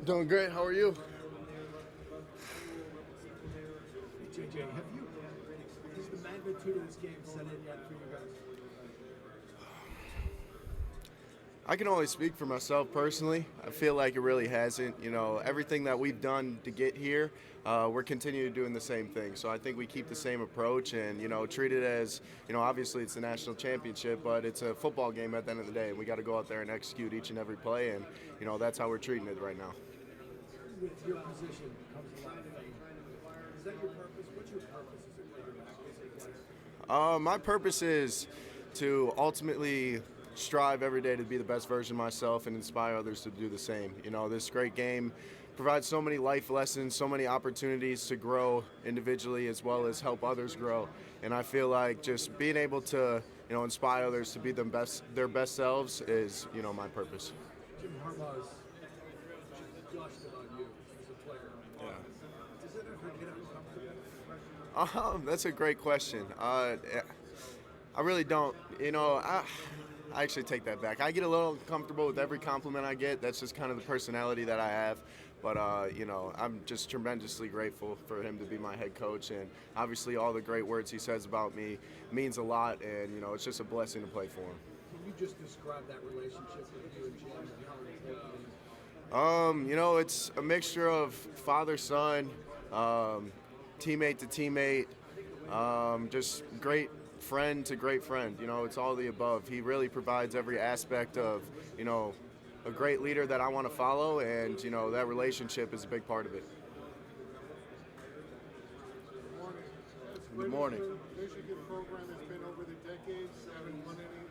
Doing great. How are you? J.J, has the magnitude of this game set in yet for you guys? I can only speak for myself personally. I feel like it really hasn't. Everything that we've done to get here, we're continuing doing the same thing. So I think we keep the same approach and, treat it as, obviously it's the national championship, but it's a football game at the end of the day. We got to go out there and execute each and every play, and, that's how we're treating it right now. With your position comes a lot of fame. Is that your purpose? What's your purpose as a quarterback? My purpose is to ultimately strive every day to be the best version of myself and inspire others to do the same. This great game provides so many life lessons, so many opportunities to grow individually as well as help others grow. And I feel like just being able to, inspire others to be their best selves is, my purpose. Jim Harbaugh's gushed about you as a player. Yeah. Does it ever get uncomfortable? That's a great question. I really don't. I actually take that back. I get a little uncomfortable with every compliment I get. That's just kind of the personality that I have. But, I'm just tremendously grateful for him to be my head coach. And obviously all the great words he says about me means a lot. And, it's just a blessing to play for him. Can you just describe that relationship with you and Jim and how important it is? It's a mixture of father-son, teammate to teammate, just great friend to great friend. It's all the above. He really provides every aspect of, a great leader that I want to follow, and, that relationship is a big part of it. Good morning. Michigan program has been over the decades, haven't won any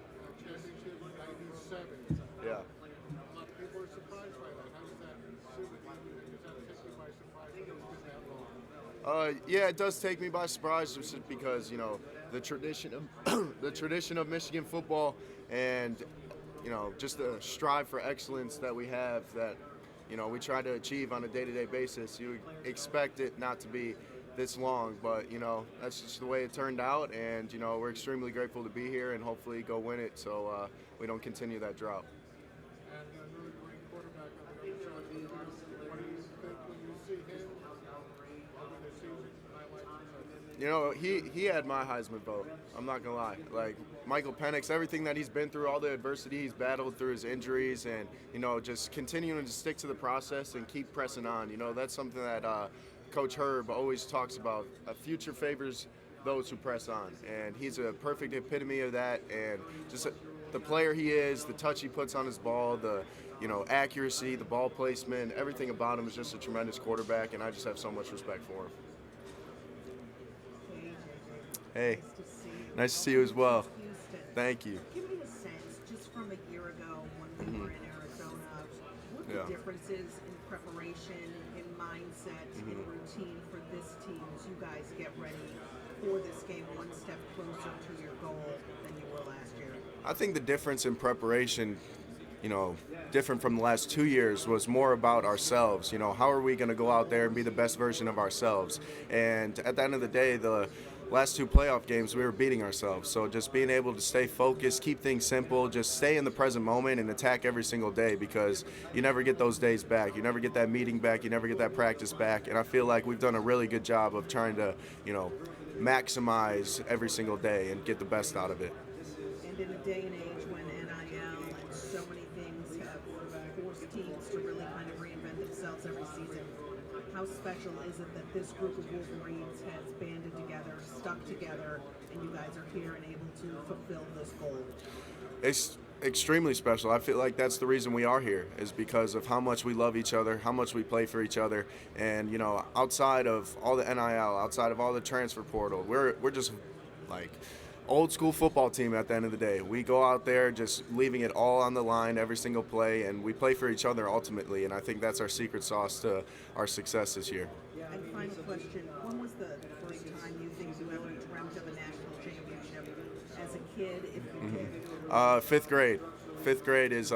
championship in 97. Yeah. A lot of people are surprised by that. How does that sit with you? Does that take you by surprise that it's been that long? Yeah, it does take me by surprise, just because the tradition of Michigan football, and just the strive for excellence that we have, that we try to achieve on a day-to-day basis. You expect it not to be this long, but that's just the way it turned out, and we're extremely grateful to be here and hopefully go win it, so we don't continue that drought. And a really great quarterback on the other side of the line. What do you think when you see him over the season? He had my Heisman vote. I'm not gonna lie. Like Michael Penix, everything that he's been through, all the adversity he's battled through, his injuries, and just continuing to stick to the process and keep pressing on. That's something that Coach Herb always talks about. A future favors those who press on, and he's a perfect epitome of that. And just the player he is, the touch he puts on his ball, the accuracy, the ball placement, everything about him is just a tremendous quarterback, and I just have so much respect for him. Hey, nice to see you as well. Thank you. Give me a sense, just from a year ago when we were in Arizona, what the differences in preparation, in mindset, in routine for this team as you guys get ready for this game one step closer to your goal than you were last year? I think the difference in preparation, different from the last 2 years, was more about ourselves. How are we going to go out there and be the best version of ourselves? And at the end of the day, the last two playoff games, we were beating ourselves. So just being able to stay focused, keep things simple, just stay in the present moment and attack every single day, because you never get those days back. You never get that meeting back. You never get that practice back. And I feel like we've done a really good job of trying to, maximize every single day and get the best out of it. And in a day and age when NIL and so many things have forced teams to really kind of reinvent themselves every season, how special is it that this group of Wolverines has banded together, stuck together, and you guys are here and able to fulfill this goal? It's extremely special. I feel like that's the reason we are here, is because of how much we love each other, how much we play for each other, and outside of all the NIL, outside of all the transfer portal, we're just like old school football team at the end of the day. We go out there just leaving it all on the line every single play, and we play for each other ultimately, and I think that's our secret sauce to our success this year. And final question, when was the first time you think you ever dreamt of a national championship as a kid, if you did? Fifth grade. Fifth grade is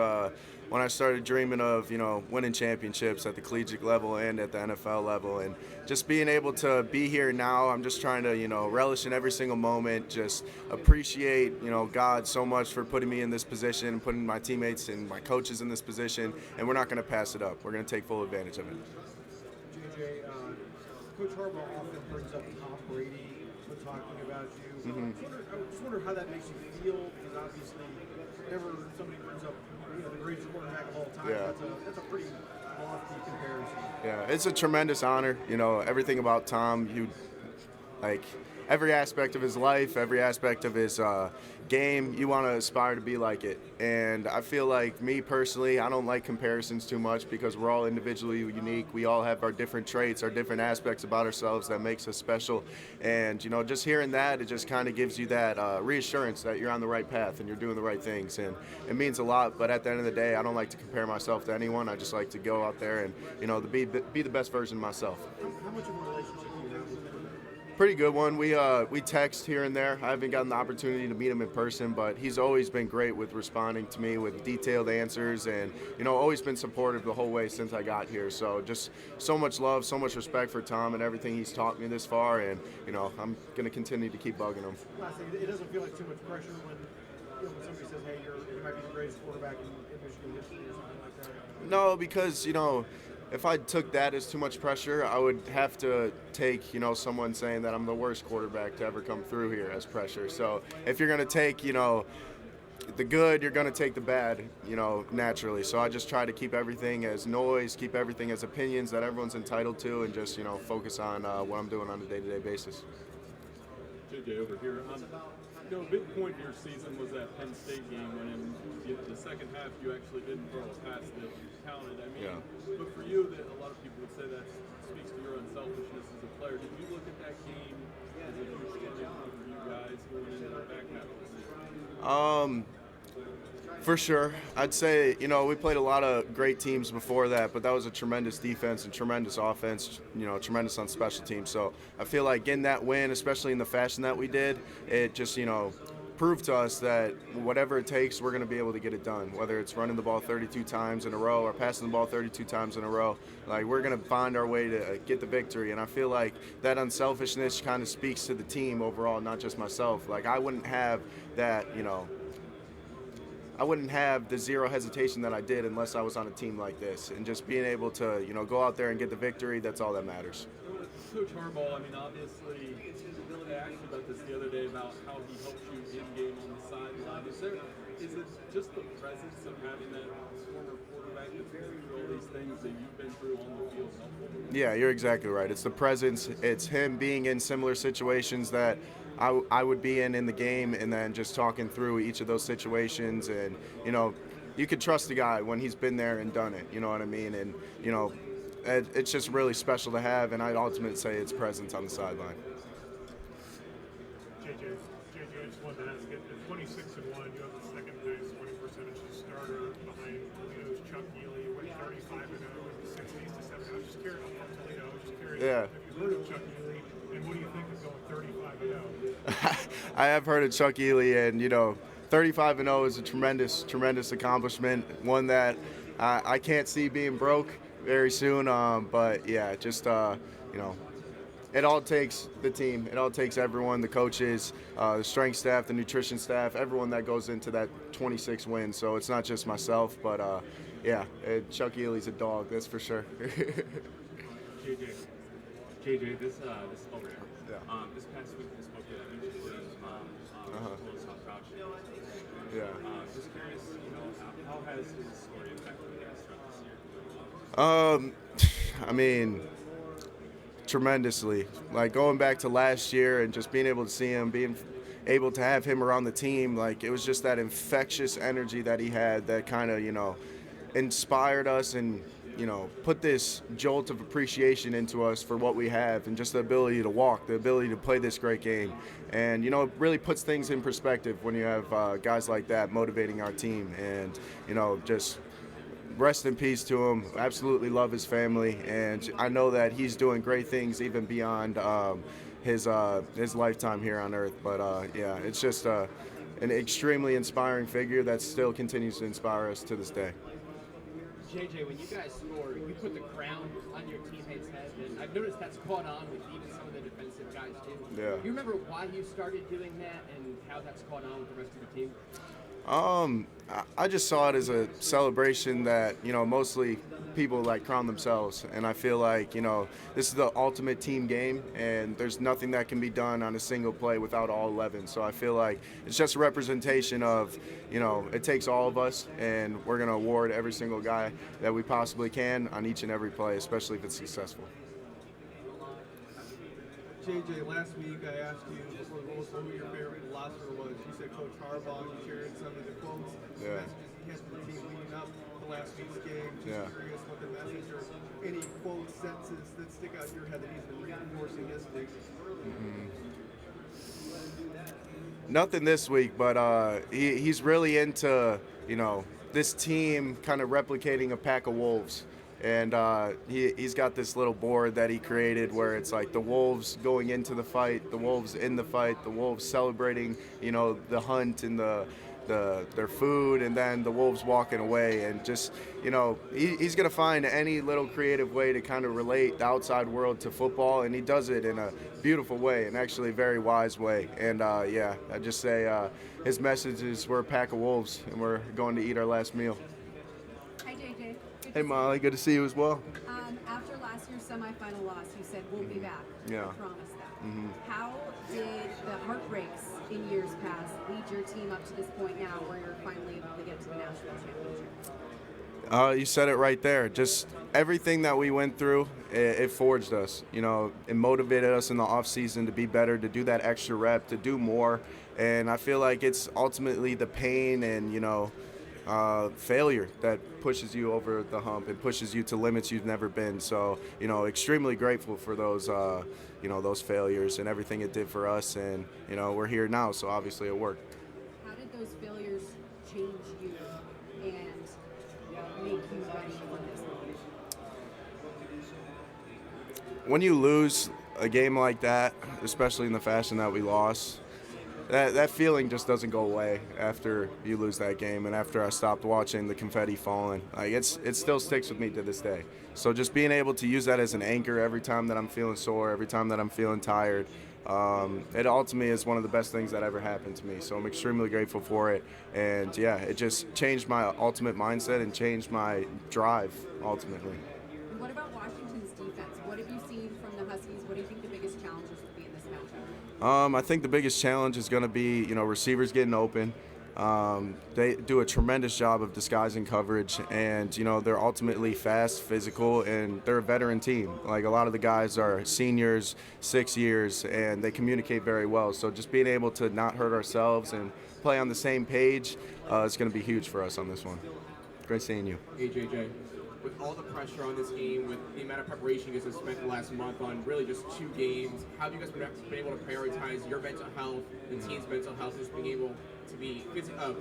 when I started dreaming of, winning championships at the collegiate level and at the NFL level. And just being able to be here now, I'm just trying to, relish in every single moment, just appreciate, God so much for putting me in this position and putting my teammates and my coaches in this position. And we're not going to pass it up. We're going to take full advantage of it. JJ, Coach Harbaugh often brings up Tom Brady when talking about you. I just wonder how that makes you feel, because obviously whenever somebody brings up the greatest quarterback of all time, Yeah. that's a pretty lofty comparison. Yeah, it's a tremendous honor. Everything about Tom, every aspect of his life, every aspect of his game, you want to aspire to be like it. And I feel like, me personally, I don't like comparisons too much because we're all individually unique. We all have our different traits, our different aspects about ourselves that makes us special. And, just hearing that, it just kind of gives you that reassurance that you're on the right path and you're doing the right things. And it means a lot. But at the end of the day, I don't like to compare myself to anyone. I just like to go out there and, to be the best version of myself. How much of a relationship do you have with him? Pretty good one. We text here and there. I haven't gotten the opportunity to meet him in person, but he's always been great with responding to me with detailed answers, and always been supportive the whole way since I got here. So just so much love, so much respect for Tom and everything he's taught me this far, and I'm going to continue to keep bugging him. Last thing, it doesn't feel like too much pressure when somebody says, "Hey, you might be the greatest quarterback in Michigan history" or something like that. No, because if I took that as too much pressure, I would have to take, someone saying that I'm the worst quarterback to ever come through here as pressure. So if you're going to take, the good, you're going to take the bad, naturally. So I just try to keep everything as noise, keep everything as opinions that everyone's entitled to, and just, focus on what I'm doing on a day-to-day basis. JJ over here. A big point in your season was that Penn State game when in the second half you actually didn't throw a pass that counted. I mean, Yeah. But for you, that a lot of people would say that speaks to your unselfishness as a player. Did you look at that game as a huge turning point for you guys going into the back half of the season? For sure. I'd say, we played a lot of great teams before that, but that was a tremendous defense and tremendous offense, tremendous on special teams. So I feel like getting that win, especially in the fashion that we did, it just, proved to us that whatever it takes, we're going to be able to get it done. Whether it's running the ball 32 times in a row or passing the ball 32 times in a row, we're going to find our way to get the victory. And I feel like that unselfishness kind of speaks to the team overall, not just myself. I wouldn't have that, I wouldn't have the zero hesitation that I did unless I was on a team like this. And just being able to, go out there and get the victory, that's all that matters. Coach Harbaugh, obviously, I asked you about this the other day about how he helps you in-game on the sideline. Is it just the presence of having that former quarterback that's been through all these things that you've been through on the field helpful? Yeah, you're exactly right. It's the presence. It's him being in similar situations that I would be in the game, and then just talking through each of those situations. And, you could trust the guy when he's been there and done it. You know what I mean? And, it's just really special to have, and I'd ultimately say it's presence on the sideline. JJ, I just wanted to ask it. At 26-1, you have the second highest winning percentage as starter behind Toledo's Chuck Yealy, went 35-0 in the 60s to 70. I was just curious. I'm from Toledo. I was just curious. Yeah. Have you heard of Chuck Yealy, and what do you think of going 35-0? I have heard of Chuck Yealy, and 35-0 is a tremendous accomplishment. One that I can't see being broke very soon. But yeah, just it all takes the team. It all takes everyone, the coaches, the strength staff, the nutrition staff, everyone that goes into that 26 win. So it's not just myself, but Chuck Yealy's a dog, that's for sure. JJ, this over here. Yeah. This past week we spoke to Mitch's told us how proud she was. Yeah. Just curious, how has his story impacted you guys throughout this year? Tremendously. Going back to last year and just being able to see him, being able to have him around the team, it was just that infectious energy that he had that kind of, inspired us and, put this jolt of appreciation into us for what we have and just the ability to walk, the ability to play this great game. And, it really puts things in perspective when you have guys like that motivating our team. And, just rest in peace to him. Absolutely love his family. And I know that he's doing great things even beyond his lifetime here on Earth. But, it's just an extremely inspiring figure that still continues to inspire us to this day. JJ, when you guys score, you put the crown on your teammate's head, and I've noticed that's caught on with even some of the defensive guys too. Yeah. Do you remember why you started doing that and how that's caught on with the rest of the team? I just saw it as a celebration that, mostly people like crown themselves. And I feel like, this is the ultimate team game, and there's nothing that can be done on a single play without all 11. So I feel like it's just a representation of, it takes all of us, and we're going to award every single guy that we possibly can on each and every play, especially if it's successful. JJ, last week I asked you before the rules what your favorite philosopher was. You said Coach Harbaugh. You shared some of the quotes, Yeah. messages he has for the team leading up to last week's game. Just Yeah. curious what the message or any quotes, sentences that stick out in your head that he's been reinforcing this week. Nothing this week, but he's really into, this team kind of replicating a pack of wolves. And he's got this little board that he created where it's like the wolves going into the fight, the wolves in the fight, the wolves celebrating, the hunt and their food, and then the wolves walking away. And just, he's going to find any little creative way to kind of relate the outside world to football, and he does it in a beautiful way and actually a very wise way. And, I just say his message is we're a pack of wolves, and we're going to eat our last meal. Hi, JJ. Good Hey, to Molly, good to see you as well. see you. After last year's semifinal loss, you said we'll be back. Yeah. I promise that. How did the heartbreaks in years past lead your team up to this point now where you're finally able to get to the national championship? You said it right there. Just everything that we went through, it forged us. It motivated us in the off season to be better, to do that extra rep, to do more. And I feel like it's ultimately the pain and, failure that pushes you over the hump and pushes you to limits you've never been. So, extremely grateful for those, those failures and everything it did for us. And, we're here now, so obviously it worked. How did those failures change you and make you ready for this moment? When you lose a game like that, especially in the fashion that we lost, that feeling just doesn't go away after you lose that game and after I stopped watching the confetti falling. Like it still sticks with me to this day. So just being able to use that as an anchor every time that I'm feeling sore, every time that I'm feeling tired, it ultimately is one of the best things that ever happened to me. So I'm extremely grateful for it. And yeah, it just changed my ultimate mindset and changed my drive ultimately. And what about Washington's defense? What have you seen from the Huskies? What do you think the biggest challenges would be in this matchup? I think the biggest challenge is going to be, receivers getting open. They do a tremendous job of disguising coverage, and, they're ultimately fast, physical, and they're a veteran team. Like, a lot of the guys are seniors, 6 years, and they communicate very well. So just being able to not hurt ourselves and play on the same page is going to be huge for us on this one. Great seeing you. Hey, JJ. With all the pressure on this game, with the amount of preparation you guys have spent the last month on really just 2 games, how have you guys been able to prioritize your mental health, the team's mental health, just being able to be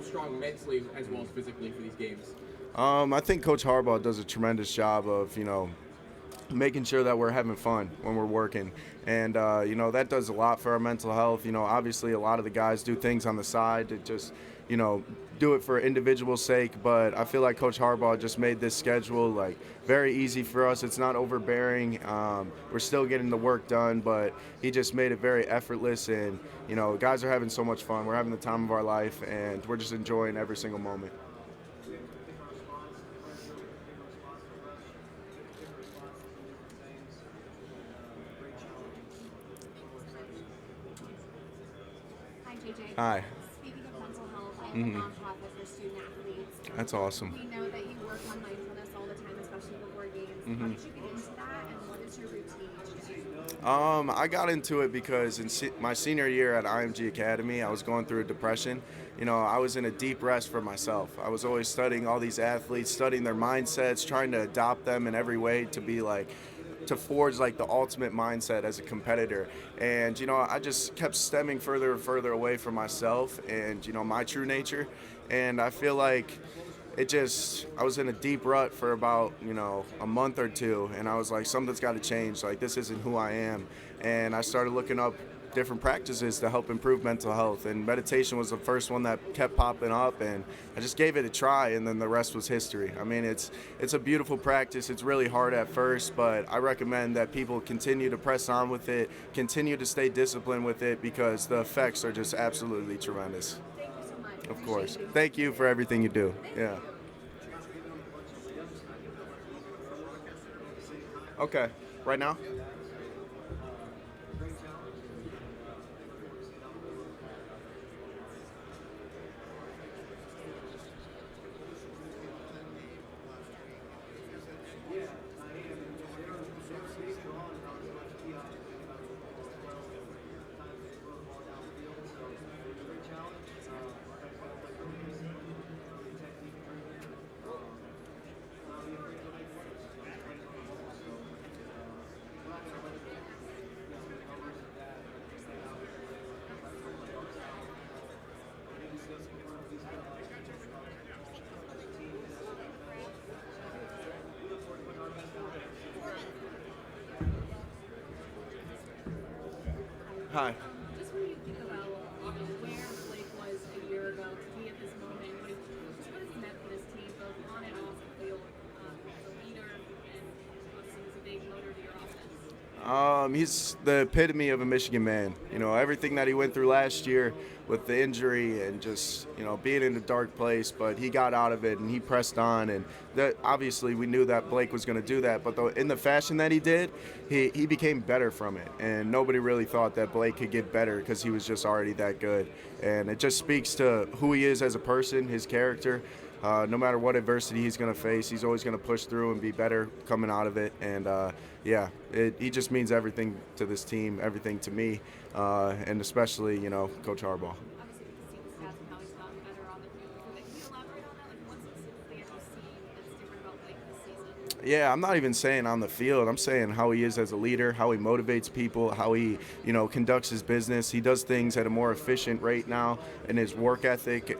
strong mentally as well as physically for these games? I think Coach Harbaugh does a tremendous job of, making sure that we're having fun when we're working. And, that does a lot for our mental health. Obviously a lot of the guys do things on the side to just, do it for individual sake, but I feel like Coach Harbaugh just made this schedule very easy for us. It's not overbearing. We're still getting the work done, but he just made it very effortless, and guys are having so much fun. We're having the time of our life, and we're just enjoying every single moment. Hi, JJ. Hi. Speaking of mental health, I have a nonprofit for student athletes. That's awesome. We know that you work on mindfulness all the time, especially before games. How did you get into that, and what is your routine each day? I got into it because in my senior year at IMG Academy, I was going through a depression. I was in a deep rest for myself. I was always studying all these athletes, studying their mindsets, trying to adopt them in every way to be to forge the ultimate mindset as a competitor. And I just kept stemming further and further away from myself and my true nature. And I feel like I was in a deep rut for about a month or two, and I was like, something's got to change. This isn't who I am. And I started looking up different practices to help improve mental health. And meditation was the first one that kept popping up, and I just gave it a try, and then the rest was history. I mean, it's a beautiful practice. It's really hard at first, but I recommend that people continue to press on with it, continue to stay disciplined with it, because the effects are just absolutely tremendous. Thank you so much. Of course. Thank you for everything you do. Yeah. Okay. Right now? Hi. Just when you think about where Blake was a year ago to be at this moment, what has meant for this team, both on and off the field, as a leader and seems a big motor to your offense? He's the epitome of a Michigan man. You know, everything that he went through last year with the injury and just, you know, being in a dark place, but he got out of it and he pressed on, and that obviously we knew that Blake was going to do that, but in the fashion that he did, he became better from it, and nobody really thought that Blake could get better because he was just already that good. And it just speaks to who he is as a person, his character. No matter what adversity he's going to face, he's always going to push through and be better coming out of it. And he just means everything to this team, everything to me, and especially, you know, Coach Harbaugh. Obviously, we can see the stats and how he's gotten better on the field. Can you elaborate on that? Like, what specifically are you seeing that's different about Blake this season? Yeah, I'm not even saying on the field. I'm saying how he is as a leader, how he motivates people, how he, you know, conducts his business. He does things at a more efficient rate now in his work ethic.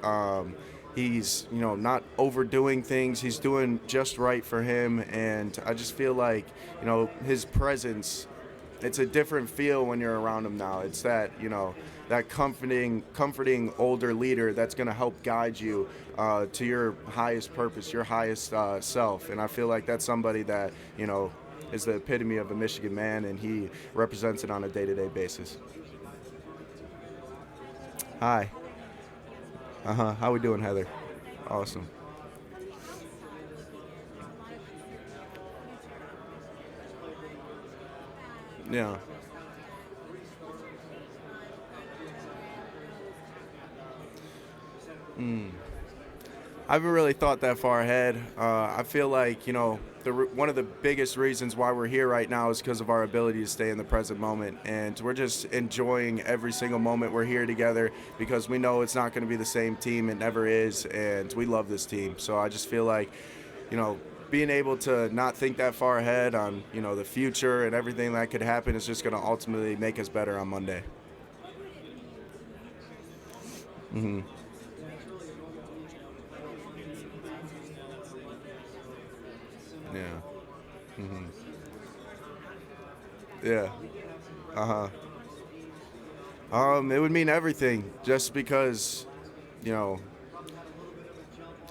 He's, you know, not overdoing things. He's doing just right for him, and I just feel like, you know, his presence, it's a different feel when you're around him now. It's that, you know, that comforting older leader that's going to help guide you to your highest purpose, your highest self. And I feel like that's somebody that, you know, is the epitome of a Michigan man, and he represents it on a day-to-day basis. Hi. How we doing, Heather? Awesome. Yeah. I haven't really thought that far ahead. I feel like, you know, one of the biggest reasons why we're here right now is because of our ability to stay in the present moment. And we're just enjoying every single moment we're here together, because we know it's not going to be the same team. It never is. And we love this team. So I just feel like, you know, being able to not think that far ahead on, you know, the future and everything that could happen is just going to ultimately make us better on Monday. Mm-hmm. Yeah. Mm-hmm. Yeah. It would mean everything, just because, you know,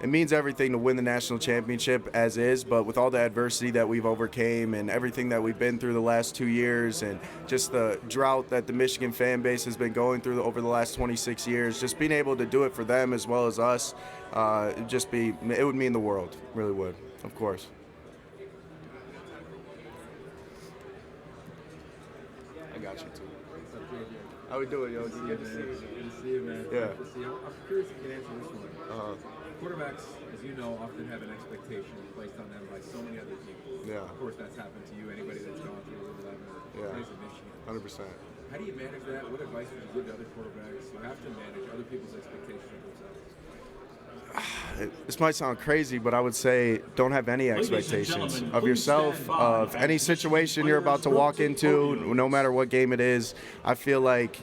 it means everything to win the national championship as is, but with all the adversity that we've overcame and everything that we've been through the last 2 years, and just the drought that the Michigan fan base has been going through over the last 26 years, just being able to do it for them as well as us, it would mean the world, really would, of course. I got you too. What's up, J.J? How we doing, yo? Good to see you. Good to see you, man. Yeah. Good to see you. I'm curious if you can answer this one. Quarterbacks, as you know, often have an expectation placed on them by so many other people. Yeah. Of course, that's happened to you. Anybody that's gone through 11 or plays in Michigan. 100%. How do you manage that? What advice would you give to other quarterbacks who have to manage other people's expectations of themselves? This might sound crazy, but I would say don't have any expectations of yourself, of any situation you're about to walk into, no matter what game it is. I feel like,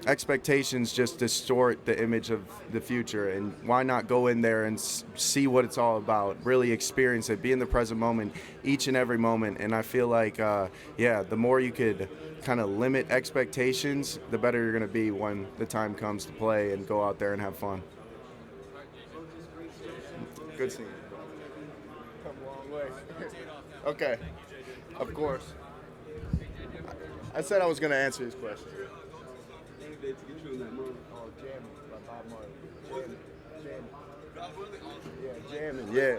expectations just distort the image of the future, and why not go in there and see what it's all about, really experience it, be in the present moment each and every moment. And I feel like, the more you could kind of limit expectations, the better you're going to be when the time comes to play and go out there and have fun. Good seeing you. Come a long way. Okay, of course. I said I was going to answer these questions. Oh, jamming by Bob Marley. Jamming. Yeah, jamming. Yeah.